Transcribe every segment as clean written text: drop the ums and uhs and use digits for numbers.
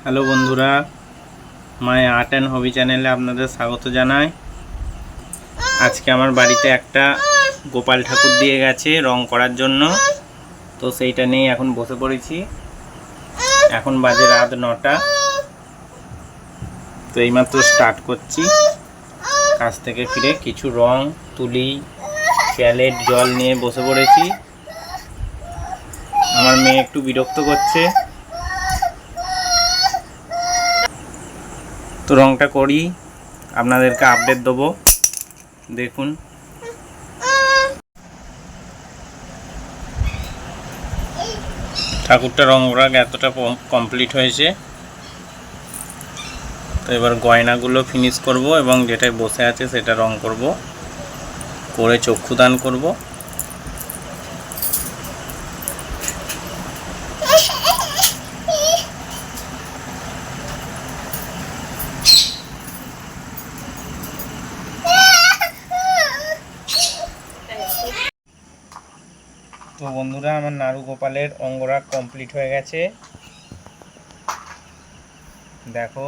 Hello বন্ধুরা, মাই art and হবি চ্যানেলে আপনাদের স্বাগত জানাই। আজকে আমার বাড়িতে একটা গোপাল ঠাকুর দিয়ে গেছে রং করার জন্য, তো সেইটা নিয়ে এখন বসে পড়েছি। এখন বাজে রাত 9টা, তো এইমাত্র স্টার্ট করছি। কাজ থেকে ফিরে কিছু রং তুলি, প্যালেট, জল নিয়ে বসে পড়েছি। আমার মেয়ে একটু বিরক্ত করছে, তো রংটা করি, আপনাদেরকে আপডেট দেবো। দেখুন, ঠাকুরটা রং করা এতটা কমপ্লিট হয়েছে। তো এবার গয়নাগুলো ফিনিশ করব এবং যেটায় বসে আছে সেটা রং করব, করে চক্ষুদান করব। তো বন্ধুরা, আমার নাড়ু গোপালের অঙ্গরাগ কমপ্লিট হয়ে গেছে, দেখো।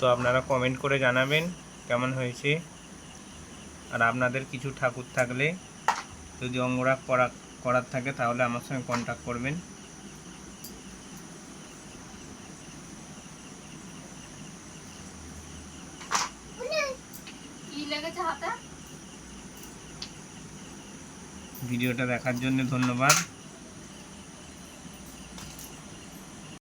তো আপনারা কমেন্ট করে জানাবেন কেমন হয়েছে। আর আপনাদের কিছু ঠাকুর থাকলে যদি অঙ্গরাগ করার থাকে তাহলে আমার সঙ্গে কন্ট্যাক্ট করবেন। ভিডিওটা দেখার জন্য ধন্যবাদ।